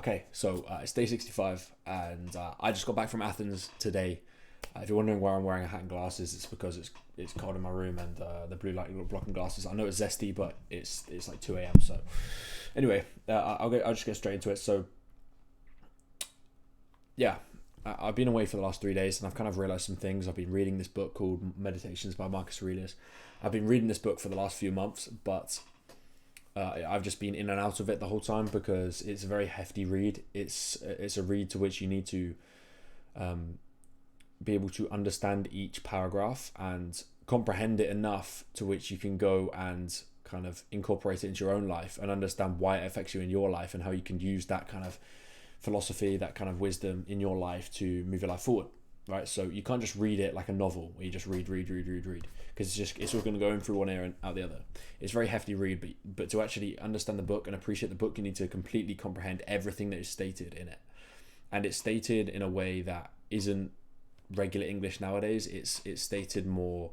Okay, so it's day 65, and I just got back from Athens today. If you're wondering why I'm wearing a hat and glasses, it's because it's cold in my room, and the blue light blocking glasses. I know it's zesty, but it's like 2 a.m. So anyway, I'll just get straight into it. So yeah, I've been away for the last 3 days, and I've kind of realized some things. I've been reading this book called Meditations by Marcus Aurelius. I've been reading this book for the last few months, but I've just been in and out of it the whole time because it's a very hefty read. It's a read to which you need to be able to understand each paragraph and comprehend it enough to which you can go and kind of incorporate it into your own life and understand why it affects you in your life and how you can use that kind of philosophy, that kind of wisdom in your life to move your life forward. Right, so you can't just read it like a novel where you just read, because it's all going to go in through one ear and out the other. It's a very hefty read, but to actually understand the book and appreciate the book, you need to completely comprehend everything that is stated in it, and it's stated in a way that isn't regular English nowadays. It's stated more.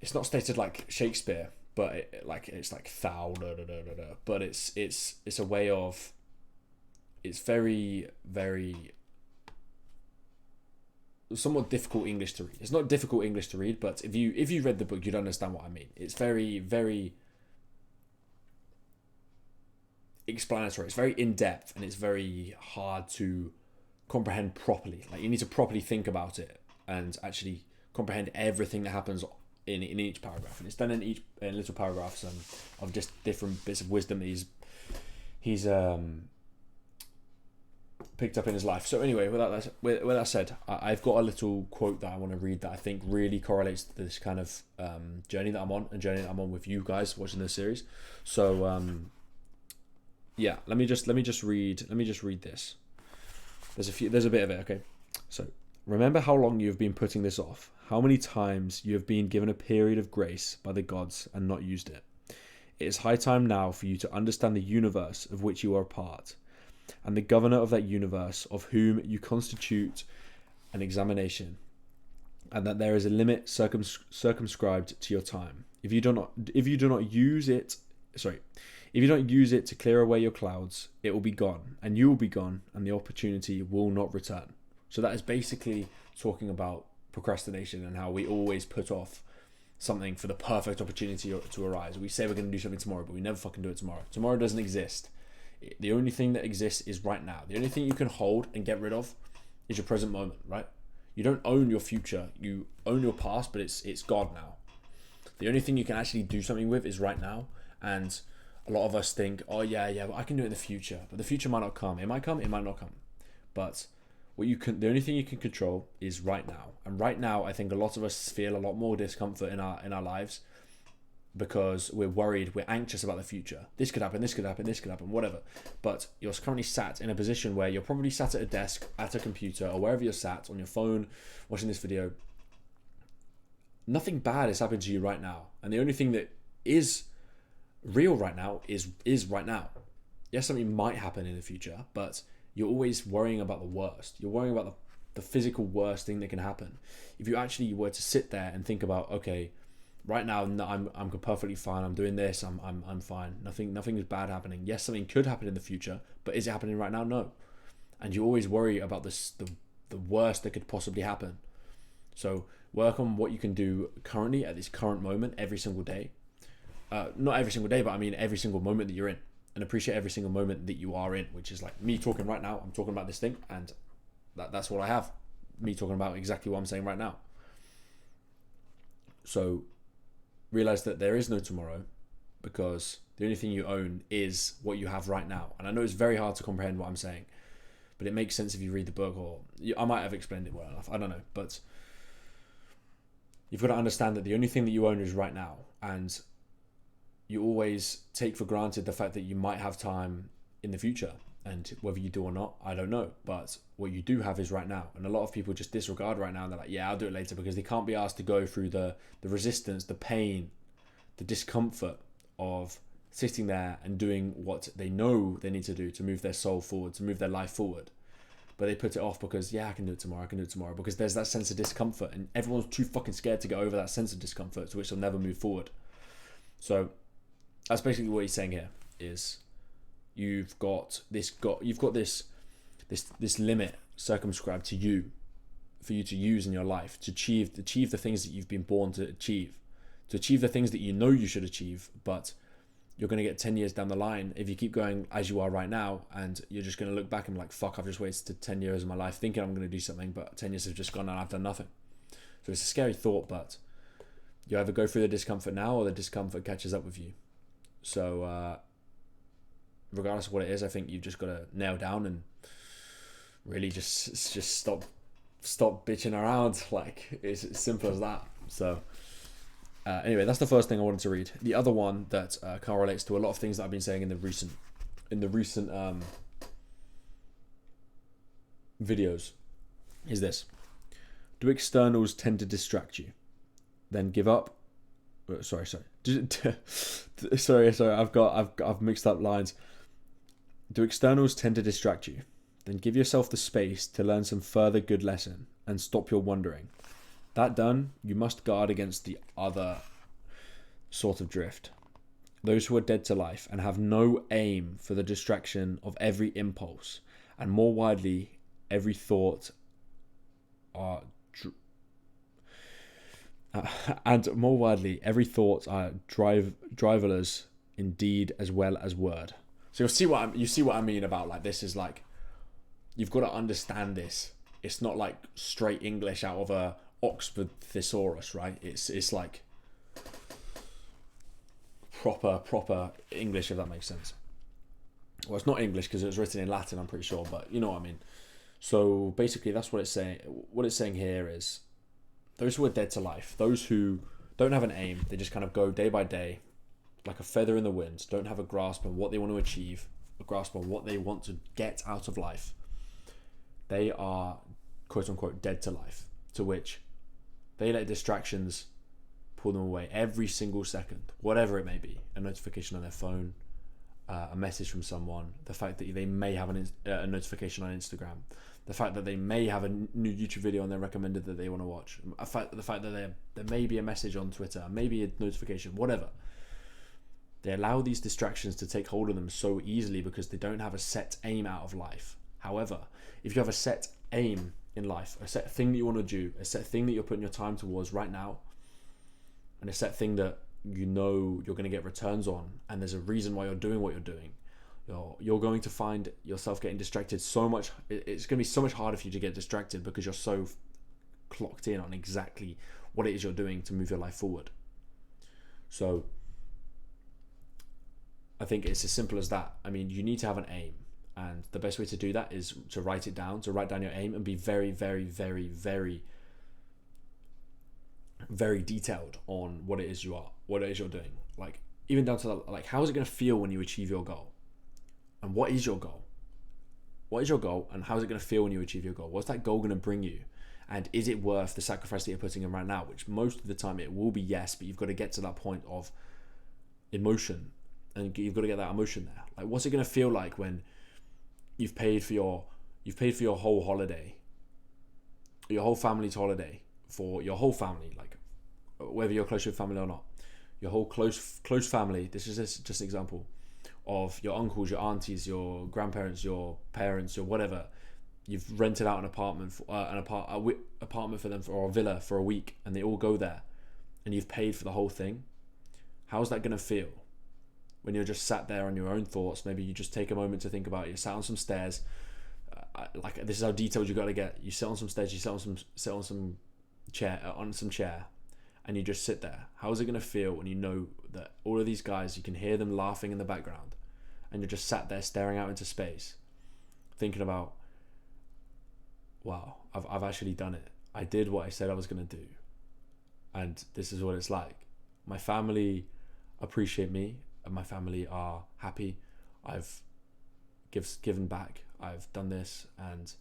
It's not stated like Shakespeare, but it's like thou da da da da da. But it's a way of. It's very very somewhat difficult English to read. It's not difficult English to read, but if you read the book, you'd understand what I mean. It's very, very explanatory. It's very in depth, and it's very hard to comprehend properly. Like, you need to properly think about it and actually comprehend everything that happens in each paragraph. And it's done in little paragraphs of just different bits of wisdom that he's picked up in his life. So anyway, with that said, I've got a little quote that I want to read that I think really correlates to this kind of journey that I'm on, and journey that I'm on with you guys watching this series. So yeah, let me just read this. There's a bit of it. Okay, so remember how long you have been putting this off, how many times you have been given a period of grace by the gods and not used it. It is high time now for you to understand the universe of which you are a part, and the governor of that universe of whom you constitute an examination, and that there is a limit circumscribed to your time. If you do not use it to clear away your clouds, it will be gone, and you will be gone, and the opportunity will not return. So that is basically talking about procrastination and how we always put off something for the perfect opportunity to arise. We say we're going to do something tomorrow, but we never fucking do it tomorrow. Tomorrow doesn't exist. The only thing that exists is right now. The only thing you can hold and get rid of is your present moment, right? You don't own your future. You own your past, but it's God now. The only thing you can actually do something with is right now. And a lot of us think, oh yeah, but I can do it in the future. But the future might not come. It might come, it might not come. But the only thing you can control is right now. And right now, I think a lot of us feel a lot more discomfort in our lives, because we're worried, we're anxious about the future. This could happen, whatever. But you're currently sat in a position where you're probably sat at a desk, at a computer, or wherever you're sat, on your phone, watching this video. Nothing bad is happening to you right now. And the only thing that is real right now is right now. Yes, something might happen in the future, but you're always worrying about the worst. You're worrying about the physical worst thing that can happen. If you actually were to sit there and think about, okay, right now, I'm perfectly fine. I'm doing this. I'm fine. Nothing is bad happening. Yes, something could happen in the future, but is it happening right now? No. And you always worry about the worst that could possibly happen. So work on what you can do currently at this current moment, every single day. Not every single day, but I mean every single moment that you're in, and appreciate every single moment that you are in. Which is like me talking right now. I'm talking about this thing, and that's what I have. Me talking about exactly what I'm saying right now. So realize that there is no tomorrow, because the only thing you own is what you have right now. And I know it's very hard to comprehend what I'm saying, but it makes sense if you read the book, or I might have explained it well enough. I don't know, but you've got to understand that the only thing that you own is right now, and you always take for granted the fact that you might have time in the future, and whether you do or not, I don't know. But what you do have is right now. And a lot of people just disregard right now, and they're like, yeah, I'll do it later, because they can't be asked to go through the resistance, the pain, the discomfort of sitting there and doing what they know they need to do to move their soul forward, to move their life forward. But they put it off because, yeah, I can do it tomorrow, because there's that sense of discomfort, and everyone's too fucking scared to get over that sense of discomfort, to which they'll never move forward. So that's basically what he's saying here, is You've got this limit circumscribed to you, for you to use in your life to achieve the things that you've been born to achieve the things that you know you should achieve. But you're going to get 10 years down the line if you keep going as you are right now, and you're just going to look back and be like, fuck, I've just wasted 10 years of my life thinking I'm going to do something, but 10 years have just gone and I've done nothing. So it's a scary thought, but you either go through the discomfort now or the discomfort catches up with you. So regardless of what it is, I think you've just got to nail down and really just stop bitching around. Like, it's as simple as that. So anyway, that's the first thing I wanted to read. The other one that correlates to a lot of things that I've been saying in the recent videos is this: do externals tend to distract you? Then give up. Sorry. I've mixed up lines. Do externals tend to distract you? Then give yourself the space to learn some further good lesson and stop your wandering. That done, you must guard against the other sort of drift. Those who are dead to life and have no aim for the distraction of every impulse, and more widely, every thought are driverless in deed as well as word. So you see what I mean about, like, this is like, you've got to understand this. It's not like straight English out of a Oxford thesaurus, right? It's like proper English, if that makes sense. Well, it's not English because it was written in Latin, I'm pretty sure, but you know what I mean. So basically, that's what it's saying. What it's saying here is, those who are dead to life, those who don't have an aim, they just kind of go day by day, like a feather in the wind, don't have a grasp on what they want to achieve, a grasp on what they want to get out of life. They are, quote unquote, dead to life, to which they let distractions pull them away every single second, whatever it may be. A notification on their phone, a message from someone, the fact that they may have a notification on Instagram, the fact that they may have a new YouTube video on their recommended that they want to watch, the fact that there may be a message on Twitter, maybe a notification, whatever. They allow these distractions to take hold of them so easily because they don't have a set aim out of life. However, if you have a set aim in life, a set thing that you want to do, a set thing that you're putting your time towards right now, and a set thing that you know you're going to get returns on, and there's a reason why you're doing what you're doing, you're going to find yourself getting distracted so much. It's going to be so much harder for you to get distracted because you're so clocked in on exactly what it is you're doing to move your life forward. So I think it's as simple as that. I mean, you need to have an aim, and the best way to do that is to write down your aim and be very, very, very, very, very detailed on what it is you're doing. Like, even down to like, how is it going to feel when you achieve your goal? And what is your goal? What is your goal, and how is it going to feel when you achieve your goal? What's that goal going to bring you? And is it worth the sacrifice that you're putting in right now? Which most of the time it will be yes, but you've got to get to that point of emotion, and you've got to get that emotion there. Like, what's it going to feel like when you've paid for your whole holiday, your whole family's holiday, for your whole family, like whether you're close to your family or not, your whole close family. This is just an example of your uncles, your aunties, your grandparents, your parents, your whatever. You've rented out an apartment for them, or a villa for a week, and they all go there, and you've paid for the whole thing. How's that going to feel when you're just sat there on your own thoughts? Maybe you just take a moment to think about it. You sat on some stairs. Like, this is how detailed you got to get. You sit on some stairs. You sit on some chair, and you just sit there. How is it going to feel when you know that all of these guys, you can hear them laughing in the background, and you're just sat there staring out into space, thinking about, wow, I've actually done it. I did what I said I was going to do, and this is what it's like. My family appreciate me, and my family are happy. I've given back. I've done this, and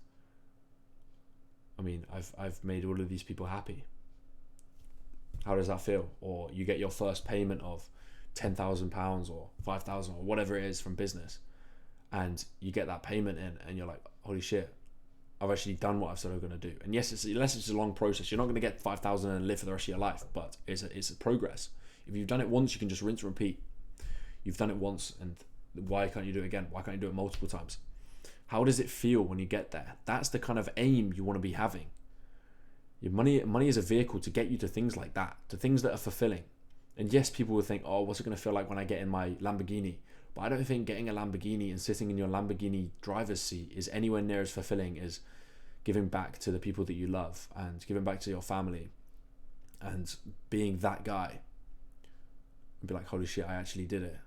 I mean, I've made all of these people happy. How does that feel? Or you get your first payment of £10,000 or £5,000 or whatever it is from business, and you get that payment in, and you're like, holy shit, I've actually done what I've said I'm going to do. And yes, it's a long process. You're not going to get 5,000 and live for the rest of your life, but it's a progress. If you've done it once, you can just rinse and repeat. You've done it once, and Why can't you do it again? Why can't you do it multiple times? How does it feel when you get there? That's the kind of aim you want to be having. Your money is a vehicle to get you to things like that, to things that are fulfilling. And yes, people will think, oh, what's it going to feel like when I get in my Lamborghini? But I don't think getting a Lamborghini and sitting in your Lamborghini driver's seat is anywhere near as fulfilling as giving back to the people that you love and giving back to your family and being that guy and be like, holy shit, I actually did it.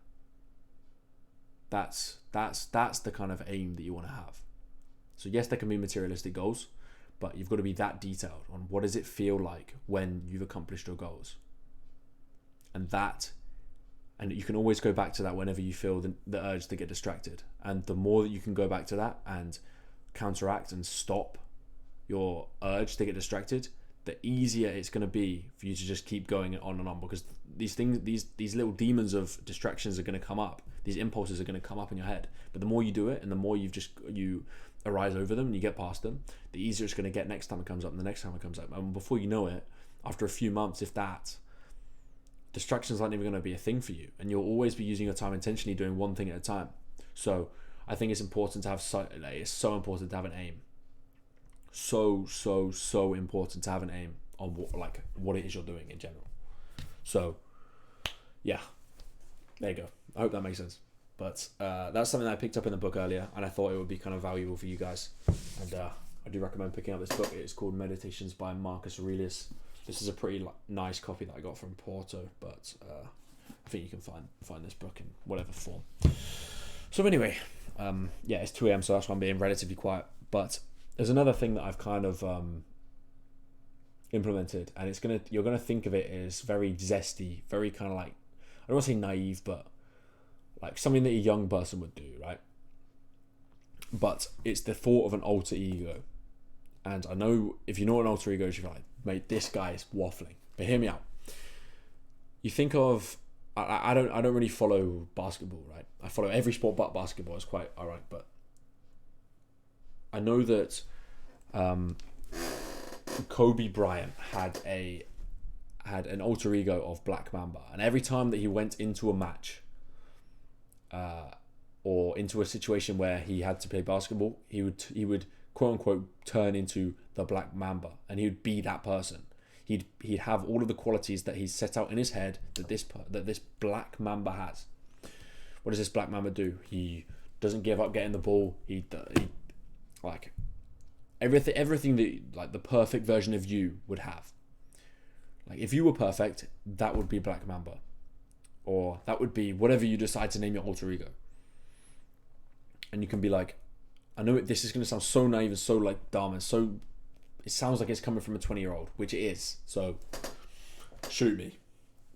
That's the kind of aim that you want to have. So yes, there can be materialistic goals, but you've got to be that detailed on what does it feel like when you've accomplished your goals. And you can always go back to that whenever you feel the urge to get distracted. And the more that you can go back to that and counteract and stop your urge to get distracted, the easier it's going to be for you to just keep going on and on, because these things, these little demons of distractions are going to come up. These impulses are going to come up in your head. But the more you do it and the more you arise over them and you get past them, the easier it's going to get next time it comes up and the next time it comes up. And before you know it, after a few months, if that, distractions aren't even going to be a thing for you, and you'll always be using your time intentionally doing one thing at a time. So I think it's important to have it's so important to have an aim. So important to have an aim on what it is you're doing in general. So yeah, there you go. I hope that makes sense. But that's something that I picked up in the book earlier, and I thought it would be kind of valuable for you guys. And I do recommend picking up this book. It's called Meditations by Marcus Aurelius. This is a pretty nice copy that I got from Porto, but I think you can find this book in whatever form. So anyway, it's 2 a.m, so that's why I'm being relatively quiet. But there's another thing that I've kind of implemented, and you're gonna think of it as very zesty, very kind of like, I don't want to say naive, but like something that a young person would do, right? But it's the thought of an alter ego. And I know if you know what an alter ego is, you're like, mate, this guy is waffling. But hear me out. You think of, I don't really follow basketball, right? I follow every sport but basketball. It's quite ironic, but I know that Kobe Bryant had an alter ego of Black Mamba, and every time that he went into a match, or into a situation where he had to play basketball, he would quote unquote turn into the Black Mamba, and he would be that person. He'd have all of the qualities that he's set out in his head that this Black Mamba has. What does this Black Mamba do? He doesn't give up getting the ball. He like everything that like the perfect version of you would have. Like if you were perfect, that would be Black Mamba, or that would be whatever you decide to name your alter ego. And you can be like, I know this is going to sound so naive and so like dumb and so, it sounds like it's coming from a 20-year-old, which it is. So shoot me.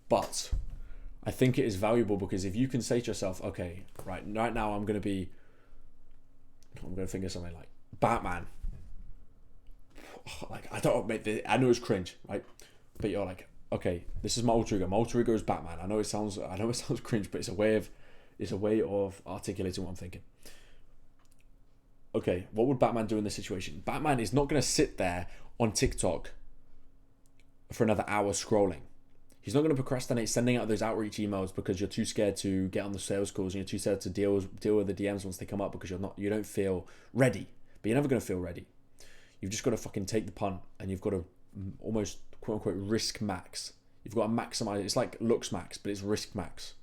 But I think it is valuable, because if you can say to yourself, okay, right now I'm going to think of something like Batman. Like I know it's cringe, right? But you're like, okay, this is my alter ego. My alter ego is Batman. I know it sounds cringe, but it's a way of articulating what I'm thinking. Okay, what would Batman do in this situation? Batman is not going to sit there on TikTok for another hour scrolling. He's not going to procrastinate sending out those outreach emails because you're too scared to get on the sales calls, and you're too scared to deal with the DMs once they come up because you don't feel ready. But you're never going to feel ready. You've just got to fucking take the punt, and you've got to almost quote unquote risk max. You've got to maximize. It's like looks max, but it's risk max.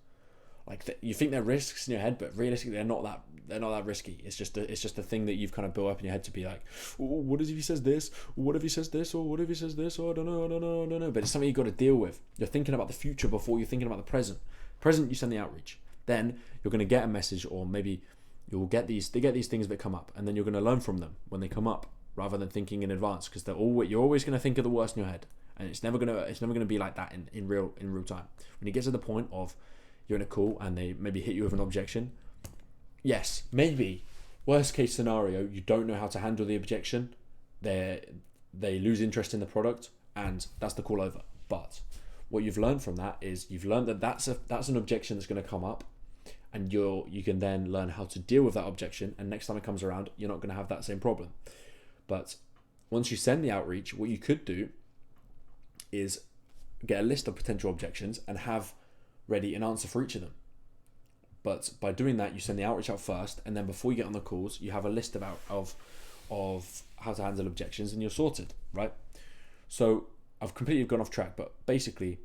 Like you think they're risks in your head, but realistically they're not that risky. It's just a thing that you've kind of built up in your head to be like, oh, what if he says this? What if he says this? Or what if he says this? Or I don't know. But it's something you've got to deal with. You're thinking about the future before you're thinking about the present. Present, you send the outreach. Then you're going to get a message, or maybe you'll get these things that come up, and then you're going to learn from them when they come up, rather than thinking in advance, because you're always going to think of the worst in your head, and it's never going to be like that in real time. When you get to the point of you're in a call and they maybe hit you with an objection, yes, maybe worst case scenario, you don't know how to handle the objection, they lose interest in the product, and that's the call over. But what you've learned from that is you've learned that that's an objection that's going to come up, and you can then learn how to deal with that objection, and next time it comes around, you're not going to have that same problem. But once you send the outreach, what you could do is get a list of potential objections and have ready an answer for each of them. But by doing that, you send the outreach out first, and then before you get on the calls, you have a list of how to handle objections, and you're sorted, right? So I've completely gone off track, but basically,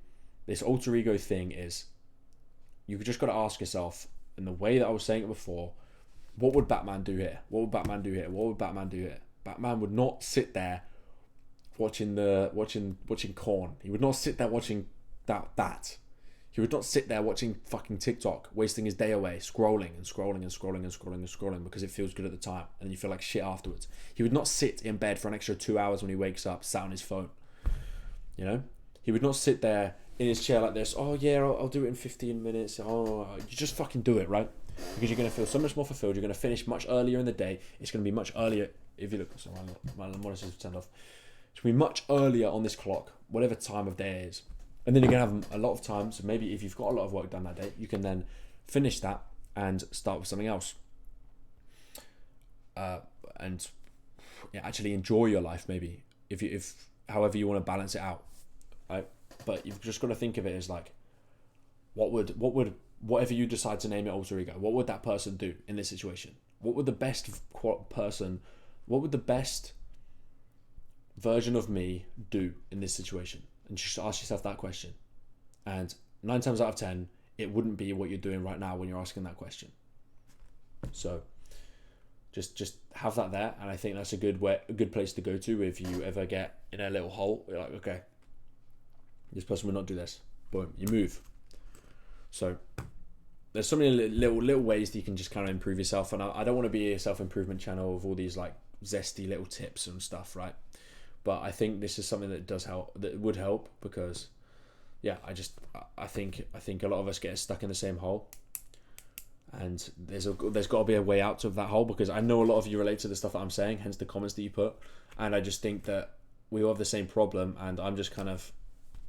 this alter ego thing is, you just got to ask yourself, in the way that I was saying it before, what would Batman do here? What would Batman do here? What would Batman do here? Batman would not sit there watching Korn. He would not sit there watching that. He would not sit there watching fucking TikTok, wasting his day away, scrolling and scrolling and scrolling and scrolling and scrolling because it feels good at the time and you feel like shit afterwards. He would not sit in bed for an extra 2 hours when he wakes up, sat on his phone. You know? He would not sit there in his chair like this, oh yeah, I'll do it in 15 minutes. Oh, you just fucking do it, right? Because you're going to feel so much more fulfilled. You're going to finish much earlier in the day. It's going to be much earlier. If you look, sorry, my monitor's turned off. It's going to be much earlier on this clock, whatever time of day it is. And then you're going to have a lot of time. So maybe if you've got a lot of work done that day, you can then finish that and start with something else. And yeah, actually enjoy your life, maybe, if however you want to balance it out, right? But you've just got to think of it as like, what would whatever you decide to name it alter ego, what would that person do in this situation? What would the best version of me do in this situation? And just ask yourself that question. And 9 times out of 10, it wouldn't be what you're doing right now when you're asking that question. So just have that there, and I think that's a good place to go to if you ever get in a little hole. You're like, okay, this person would not do this. Boom, you move. So there's so many little ways that you can just kind of improve yourself, and I don't want to be a self-improvement channel of all these like zesty little tips and stuff, right? But I think this is something that does help, that would help, because yeah, I think a lot of us get stuck in the same hole, and there's got to be a way out of that hole, because I know a lot of you relate to the stuff that I'm saying, hence the comments that you put, and I just think that we all have the same problem, and I'm just kind of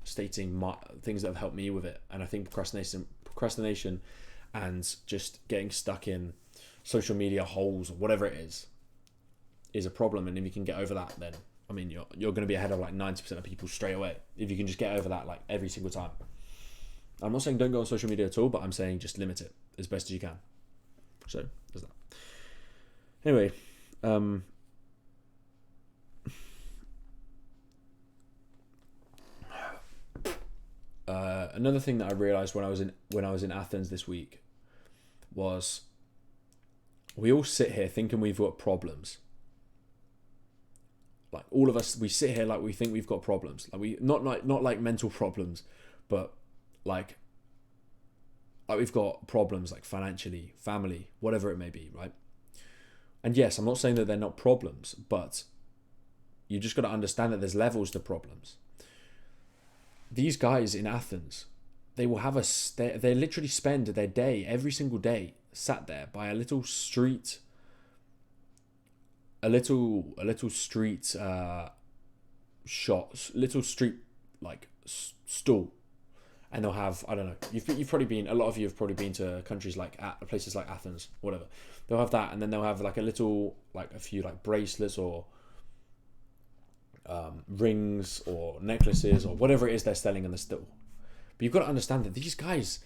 stating things that have helped me with it. And I think procrastination and just getting stuck in social media holes or whatever it is a problem. And if you can get over that, then I mean you're going to be ahead of like 90% of people straight away if you can just get over that like every single time. I'm not saying don't go on social media at all, but I'm saying just limit it as best as you can. So there's that. Anyway, another thing that I realized when I was in Athens this week was, we all sit here thinking we've got problems. Like all of us, we sit here like we think we've got problems. Like we not like mental problems, but like we've got problems like financially, family, whatever it may be, right? And yes, I'm not saying that they're not problems, but you just got to understand that there's levels to problems. These guys in Athens, they will have they literally spend their day, every single day, sat there by a little street like stall, and they'll have, I don't know, you've probably been, a lot of you have probably been to countries like places like Athens, whatever. They'll have that, and then they'll have like a few like bracelets or rings or necklaces or whatever it is they're selling in the stall. But you've got to understand that these guys,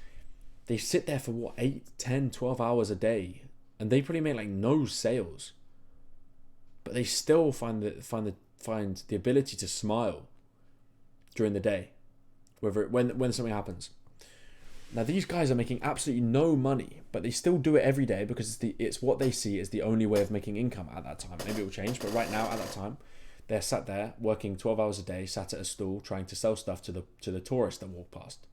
they sit there for 8, 10, 12 hours a day, and they probably make like no sales, but they still find the ability to smile during the day, when something happens. Now these guys are making absolutely no money, but they still do it every day because it's what they see as the only way of making income at that time. Maybe it will change, but right now at that time, they're sat there working 12 hours a day, sat at a stall trying to sell stuff to the tourists that walk past.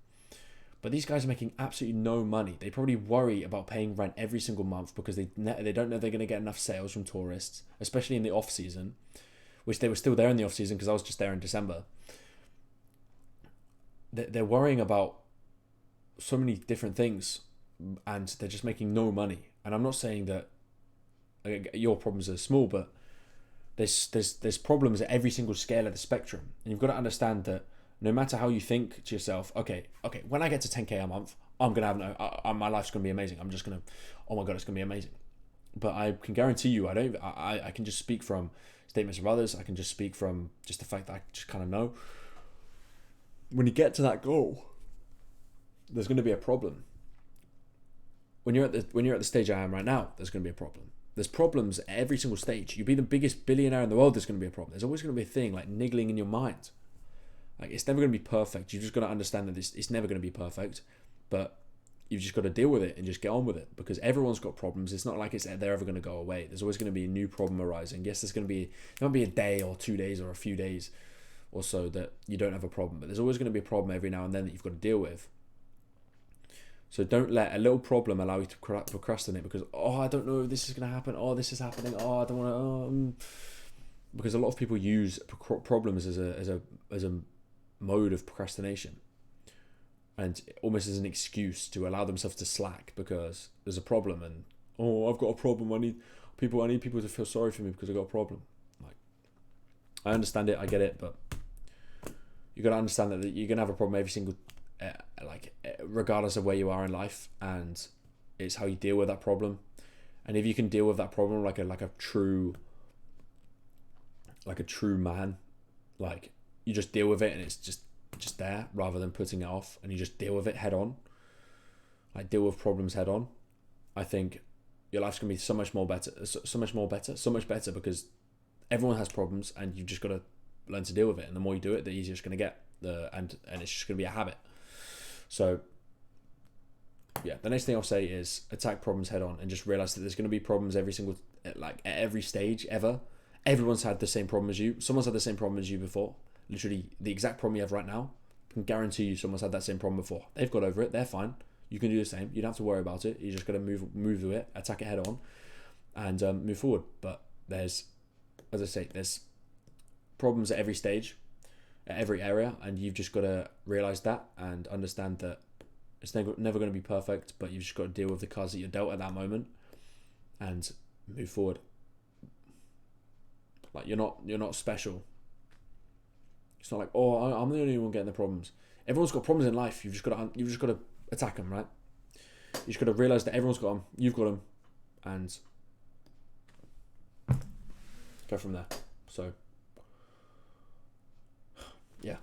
But these guys are making absolutely no money. They probably worry about paying rent every single month because they don't know they're going to get enough sales from tourists, especially in the off season, which they were still there in the off season because I was just there in December. They're worrying about so many different things, and they're just making no money. And I'm not saying that your problems are small, but there's problems at every single scale of the spectrum, and you've got to understand that no matter how you think to yourself, okay, when I get to 10k a month, I'm gonna have my life's gonna be amazing. I'm just gonna, oh my god, it's gonna be amazing. But I can guarantee you, I can just speak from statements of others. I can just speak from just the fact that I just kind of know. When you get to that goal, there's going to be a problem. when you're at the stage I am right now, there's going to be a problem. There's problems at every single stage. You be the biggest billionaire in the world, there's going to be a problem. There's always going to be a thing like niggling in your mind. Like, it's never going to be perfect. You've just got to understand that it's never going to be perfect, but you've just got to deal with it and just get on with it, because everyone's got problems. It's not like they're ever going to go away. There's always going to be a new problem arising. Yes, there might be a day or 2 days or a few days or so that you don't have a problem, but there's always going to be a problem every now and then that you've got to deal with. So don't let a little problem allow you to procrastinate because, I don't know if this is going to happen. This is happening. I don't want to. Because a lot of people use problems as a mode of procrastination, and almost as an excuse to allow themselves to slack because there's a problem and I've got a problem. I need people to feel sorry for me because I've got a problem. Like, I understand it, I get it, but you got to understand that you're gonna have a problem every single. Regardless of where you are in life, and it's how you deal with that problem. And if you can deal with that problem like a true man, like, you just deal with it and it's just there rather than putting it off, and you just deal with it head on. Like, deal with problems head on. I think your life's gonna be so much better because everyone has problems and you've just got to learn to deal with it. And the more you do it, the easier it's gonna get. And it's just gonna be a habit. So, yeah, the next thing I'll say is attack problems head on and just realize that there's going to be problems at every stage ever. Everyone's had the same problem as you. Someone's had the same problem as you before. Literally, the exact problem you have right now, I can guarantee you someone's had that same problem before. They've got over it. They're fine. You can do the same. You don't have to worry about it. You just got to move through it, attack it head on, and move forward. But there's problems at every stage, at every area, and you've just got to realize that and understand that it's never going to be perfect, but you've just got to deal with the cards that you're dealt at that moment and move forward. Like, you're not special. It's not like, I'm the only one getting the problems. Everyone's got problems in life. You've just got to attack them, right? You just got to realize that everyone's got them, you've got them, and go from there. So, yeah,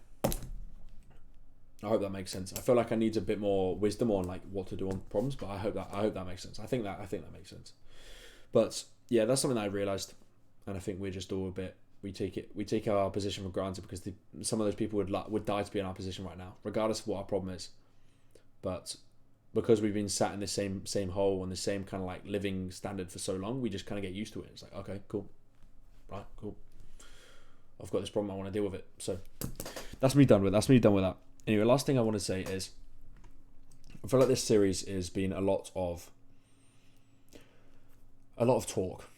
I hope that makes sense. I feel like I need a bit more wisdom on like what to do on problems, but I hope that makes sense. I think that makes sense. But yeah, that's something that I realized, and I think we're just all we take our position for granted because some of those people would die to be in our position right now, regardless of what our problem is. But because we've been sat in the same hole and the same kind of like living standard for so long, we just kind of get used to it. It's like, okay, cool, right, cool. I've got this problem, I want to deal with it. So that's me done with that. Anyway, last thing I want to say is I feel like this series has been a lot of talk.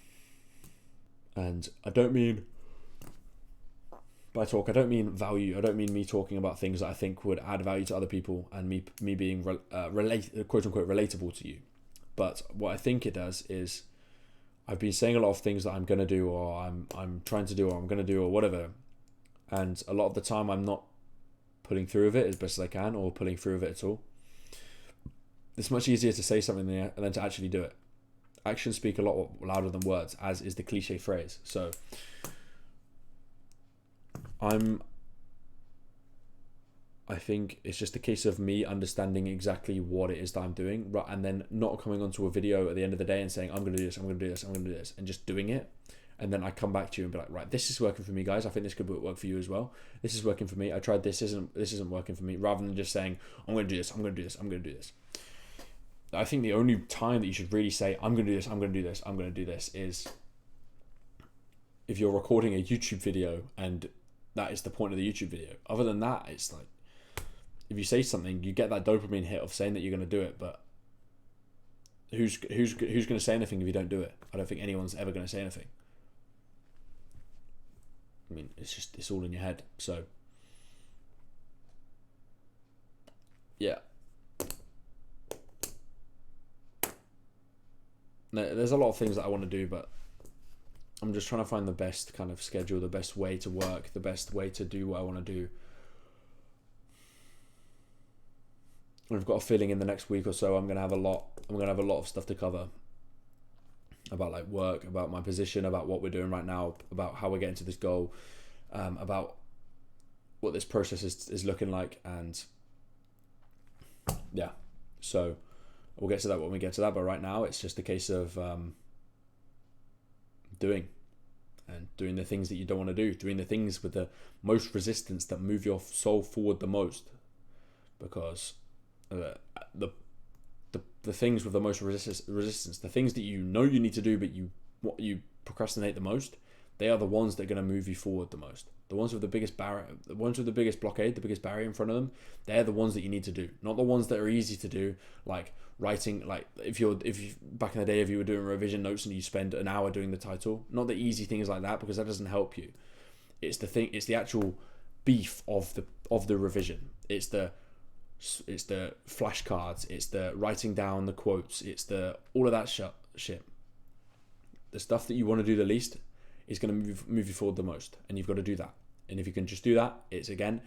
And I don't mean by talk, I don't mean value. I don't mean me talking about things that I think would add value to other people and me being quote unquote relatable to you. But what I think it does is I've been saying a lot of things that I'm gonna do or I'm trying to do or I'm gonna do or whatever, and a lot of the time I'm not pulling through with it as best as I can or pulling through with it at all. It's much easier to say something than to actually do it. Actions speak a lot louder than words, as is the cliche phrase. So I think it's just a case of me understanding exactly what it is that I'm doing, right, and then not coming onto a video at the end of the day and saying, I'm going to do this, I'm going to do this, I'm going to do this, and just doing it. And then I come back to you and be like, right, this is working for me, guys. I think this could work for you as well. This is working for me. I tried this, this isn't working for me. Rather than just saying, I'm going to do this, I'm going to do this, I'm going to do this. I think the only time that you should really say, I'm going to do this, I'm going to do this, I'm going to do this, is if you're recording a YouTube video and that is the point of the YouTube video. Other than that, it's like, if you say something, you get that dopamine hit of saying that you're going to do it, but who's going to say anything if you don't do it? I don't think anyone's ever going to say anything. I mean, it's all in your head. So, yeah. There's a lot of things that I want to do, but I'm just trying to find the best kind of schedule, the best way to work, the best way to do what I want to do. And I've got a feeling in the next week or so I'm gonna have a lot of stuff to cover about like work, about my position, about what we're doing right now, about how we're getting to this goal, about what this process is looking like, and yeah. So We'll get to that when we get to that, but right now it's just a case of doing the things that you don't want to do, doing the things with the most resistance that move your soul forward the most, because the things with the most resistance, the things that you know you need to do but you procrastinate the most, they are the ones that are going to move you forward the most. The ones with the biggest barrier, the ones with the biggest blockade, the biggest barrier in front of them, they're the ones that you need to do, not the ones that are easy to do, like writing. Like if you back in the day, if you were doing revision notes and you spend an hour doing the title, not the easy things like that, because that doesn't help you. It's the actual beef of the revision. It's the flashcards, it's the writing down the quotes, it's the all of that shit. The stuff that you want to do the least is going to move you forward the most, and you've got to do that. And if you can just do that, it's again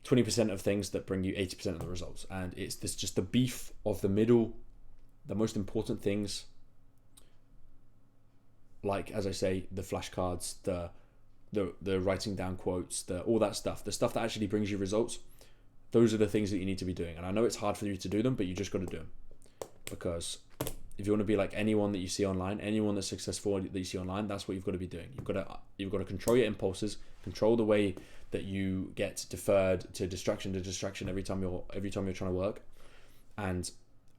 20% of things that bring you 80% of the results. And it's just the beef of the middle, the most important things, like, as I say, the flashcards, the writing down quotes, all that stuff, the stuff that actually brings you results. Those are the things that you need to be doing. And I know it's hard for you to do them, but you just got to do them. Because if you want to be like anyone that you see online, anyone that's successful that you see online, that's what you've got to be doing. You've got to control your impulses, control the way that you get deferred to distraction every time you're trying to work. And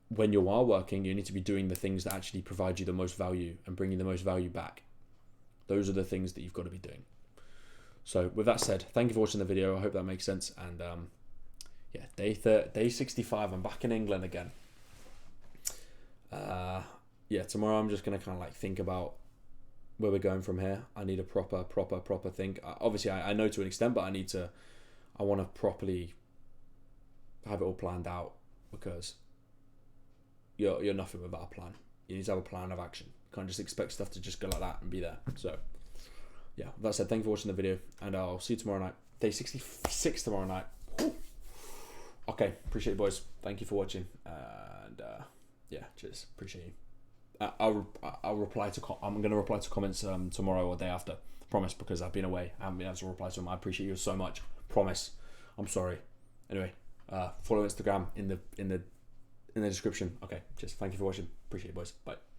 when you are working, you need to be doing the things that actually provide you the most value and bring you the most value back. Those are the things that you've got to be doing. So with that said, thank you for watching the video. I hope that makes sense. And day 65. I'm back in England again. Tomorrow I'm just gonna kind of like think about where we're going from here. I need a proper think. Obviously, I know to an extent, but I want to properly have it all planned out, because you're nothing without a plan. You need to have a plan of action. You can't just expect stuff to just go like that and be there. So yeah, with that said, thank you for watching the video, and I'll see you tomorrow night. Day 66 tomorrow night. Whew. Okay, appreciate it, boys. Thank you for watching, and cheers. Appreciate you. I'll reply to. I'm gonna reply to comments tomorrow or day after. Promise, because I've been away. I haven't been able to reply to them. I appreciate you so much. Promise. I'm sorry. Anyway, follow Instagram in the description. Okay, cheers. Thank you for watching. Appreciate it, boys. Bye.